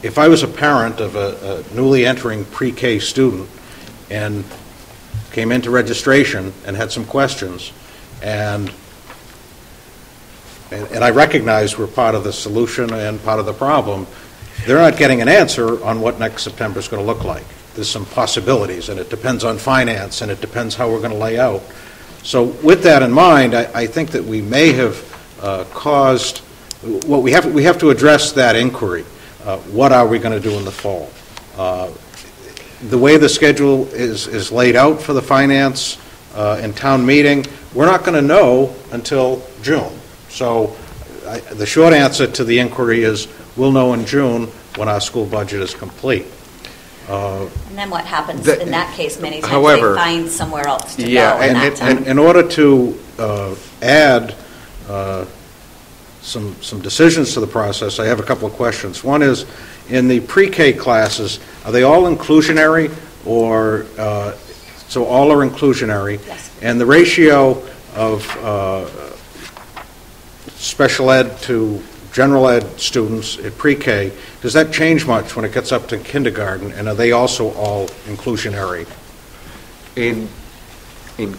if I was a parent of a newly entering pre-K student and came into registration and had some questions, and I recognize we're part of the solution and part of the problem, they're not getting an answer on what next September is going to look like. There's some possibilities, and it depends on finance, and it depends how we're going to lay out. So with that in mind, I think that we may have caused, well, we have to address that inquiry. What are we going to do in the fall? The way the schedule is laid out for the finance and town meeting, we're not going to know until June. So the short answer to the inquiry is we'll know in June when our school budget is complete. And then what happens in that case? Many times they find somewhere else to go. And in order to add some decisions to the process, I have a couple of questions. One is, in the pre-K classes, are they all inclusionary, or so all are inclusionary? Yes. And the ratio of special ed to general ed students at pre-K, does that change much when it gets up to kindergarten, and are they also all inclusionary? In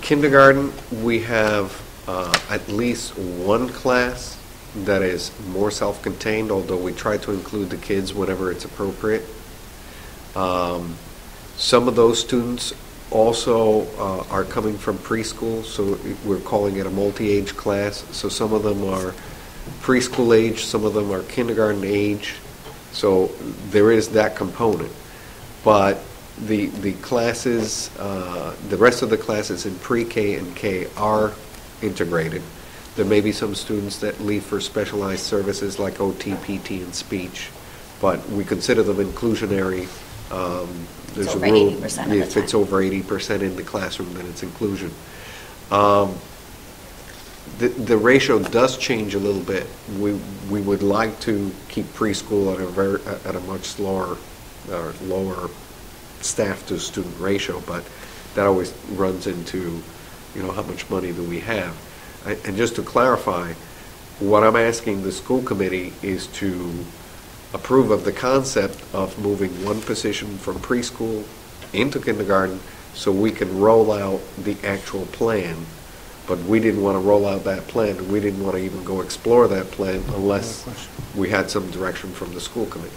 kindergarten, we have at least one class that is more self-contained, although we try to include the kids whenever it's appropriate. Some of those students also are coming from preschool, so we're calling it a multi-age class. So some of them are preschool age, some of them are kindergarten age. So there is that component. But the classes, the rest of the classes in pre-K and K are integrated. There may be some students that leave for specialized services like OT, PT, and speech, but we consider them inclusionary. There's over a rule, 80% of the time. if it's over 80% in the classroom, then it's inclusion. The ratio does change a little bit. We would like to keep preschool at a much slower or lower staff to student ratio, but that always runs into, how much money do we have? And just to clarify, what I'm asking the school committee is to approve of the concept of moving one position from preschool into kindergarten so we can roll out the actual plan. But we didn't want to roll out that plan, and we didn't want to even go explore that plan unless we had some direction from the school committee.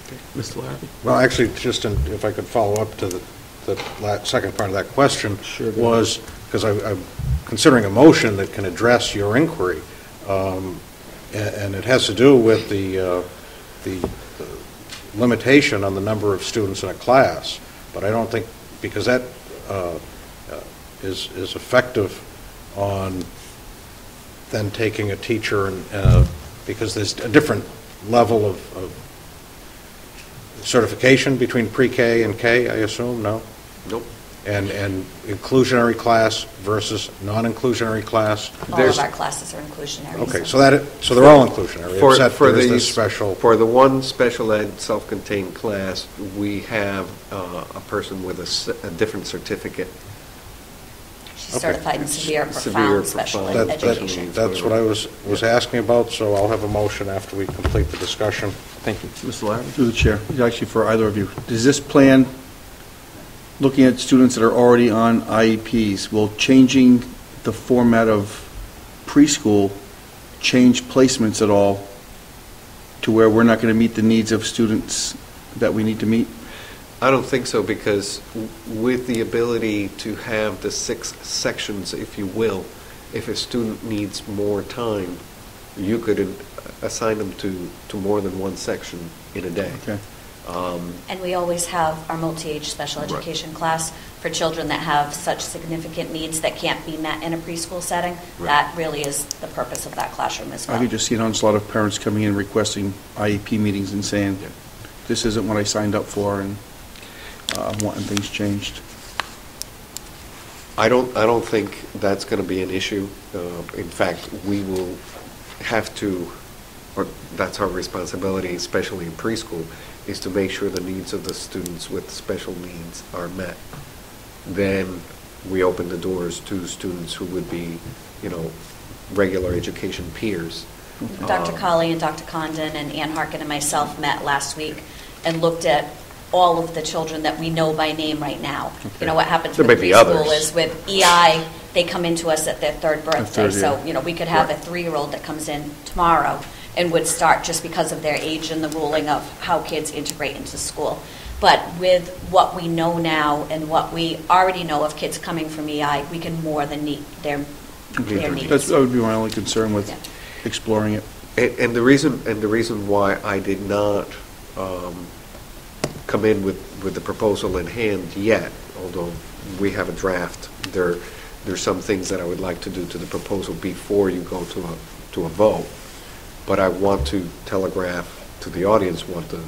Okay. Mr. Larrabee? Well, actually, if I could follow up to the second part of that question, sure, was because I'm considering a motion that can address your inquiry, and it has to do with the limitation on the number of students in a class. But I don't think, because that is effective on then taking a teacher and because there's a different level of certification between pre-K and K, I assume, no? Nope. And inclusionary class versus non-inclusionary class? All of our classes are inclusionary. Okay, so they're all inclusionary, except for this special. For the one special ed self-contained class, we have a person with a different certificate. She's certified in severe profound special ed education. That's what I was asking about, so I'll have a motion after we complete the discussion. Thank you. Mr. Larrabee? Through the chair, actually for either of you, does this plan, looking at students that are already on IEPs, will changing the format of preschool change placements at all to where we're not going to meet the needs of students that we need to meet? I don't think so, because with the ability to have the 6 sections, if you will, if a student needs more time, you could assign them to more than one section in a day. Okay. And we always have our multi-age special education class for children that have such significant needs that can't be met in a preschool setting. Right. That really is the purpose of that classroom as well. I could just see it on a lot of parents coming in requesting IEP meetings and saying, this isn't what I signed up for, and I'm wanting things changed. I don't think that's going to be an issue. In fact, we will have to, or that's our responsibility, especially in preschool, is to make sure the needs of the students with special needs are met. Then we open the doors to students who would be, regular education peers. Dr. Colley and Dr. Condon and Ann Harkin and myself met last week and looked at all of the children that we know by name right now. You know, what happens There with may be preschool others. is with EI, they come into us at their third birthday. third, So, yeah. you know, we could have a 3-year-old that comes in tomorrow and would start just because of their age and the ruling of how kids integrate into school. But with what we know now and what we already know of kids coming from EI, we can more than meet their needs. That would be my only concern with Yeah. exploring it. And the reason why I did not come in with the proposal in hand yet, although we have a draft, there's some things that I would like to do to the proposal before you go to a vote. But I want to telegraph to the audience what the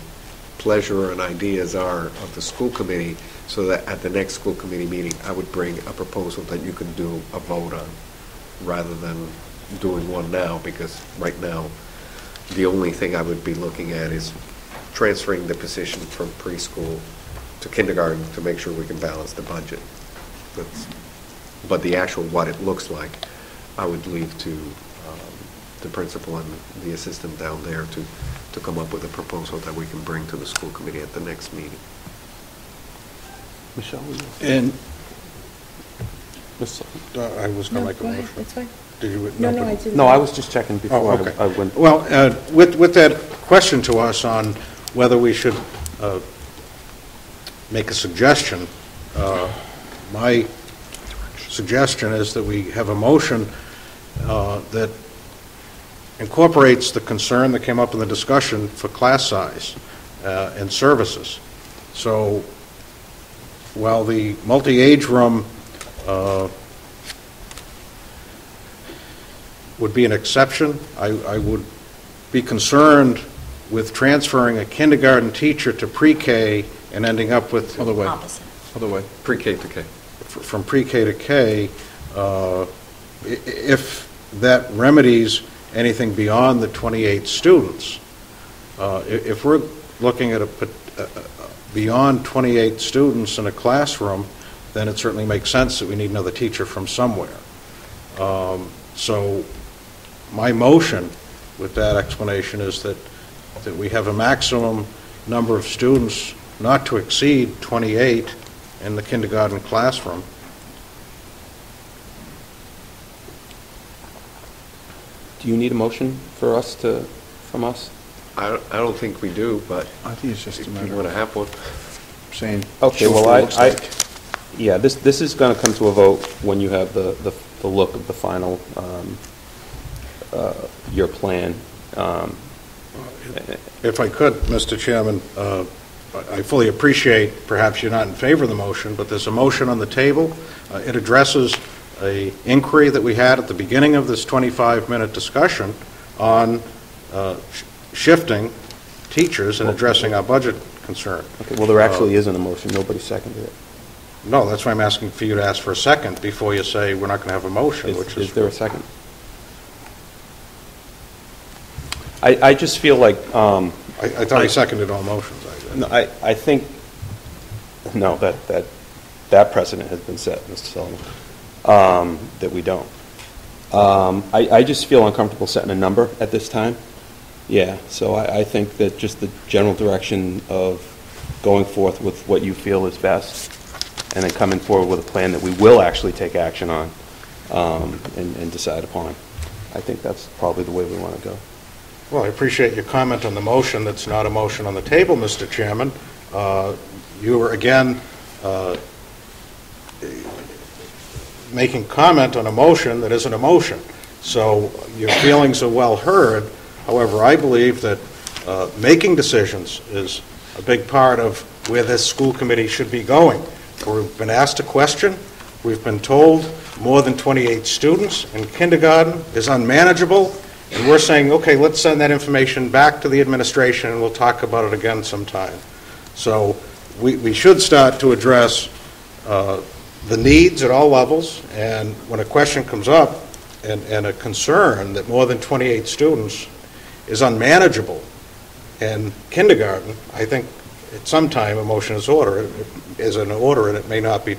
pleasure and ideas are of the school committee, so that at the next school committee meeting, I would bring a proposal that you can do a vote on, rather than doing one now, because right now, the only thing I would be looking at is transferring the position from preschool to kindergarten to make sure we can balance the budget. But the actual what it looks like, I would leave to the principal and the assistant down there to come up with a proposal that we can bring to the school committee at the next meeting. Michelle, will you? And Ms. I was going to make a Go ahead, motion. it's fine. Did you? No, I didn't. No, I was just checking Oh, before okay. I went. Well, with that question to us on whether we should make a suggestion, my suggestion is that we have a motion that incorporates the concern that came up in the discussion for class size and services. So while the multi-age room would be an exception, I would be concerned with transferring a kindergarten teacher to pre-K and ending up with Other way. Opposite. Other way. Pre-K to K. from pre-K to K, if that remedies anything beyond the 28 students. If we're looking at beyond 28 students in a classroom, then it certainly makes sense that we need another teacher from somewhere. So my motion with that explanation is that we have a maximum number of students not to exceed 28 in the kindergarten classroom. Do you need a motion from us? I don't think we do, but I think it's just a if you matter want to of have one. saying. Okay, show well, what it looks like. yeah, this is going to come to a vote when you have the look of the final, your plan. If I could, Mr. Chairman, I fully appreciate perhaps you're not in favor of the motion, but there's a motion on the table. It addresses an inquiry that we had at the beginning of this 25-minute discussion on shifting teachers and addressing our budget concern. Okay, well, there actually isn't a motion. Nobody seconded it. No, that's why I'm asking for you to ask for a second before you say we're not going to have a motion, which Is there a second? I just feel like, I thought he seconded all motions. no, I think, no, that precedent has been set, Mr. Sullivan, that we don't. I just feel uncomfortable setting a number at this time. Yeah, so I think that just the general direction of going forth with what you feel is best, and then coming forward with a plan that we will actually take action on and decide upon. I think that's probably the way we want to go. Well, I appreciate your comment on the motion that's not a motion on the table, Mr. Chairman. You were, again, making comment on a motion that isn't a motion. So your feelings are well heard. However, I believe that making decisions is a big part of where this school committee should be going. We've been asked a question. We've been told more than 28 students in kindergarten is unmanageable. And we're saying, okay, let's send that information back to the administration and we'll talk about it again sometime. So we should start to address the needs at all levels, and when a question comes up and a concern that more than 28 students is unmanageable in kindergarten, I think at some time a motion is in order, and it may not be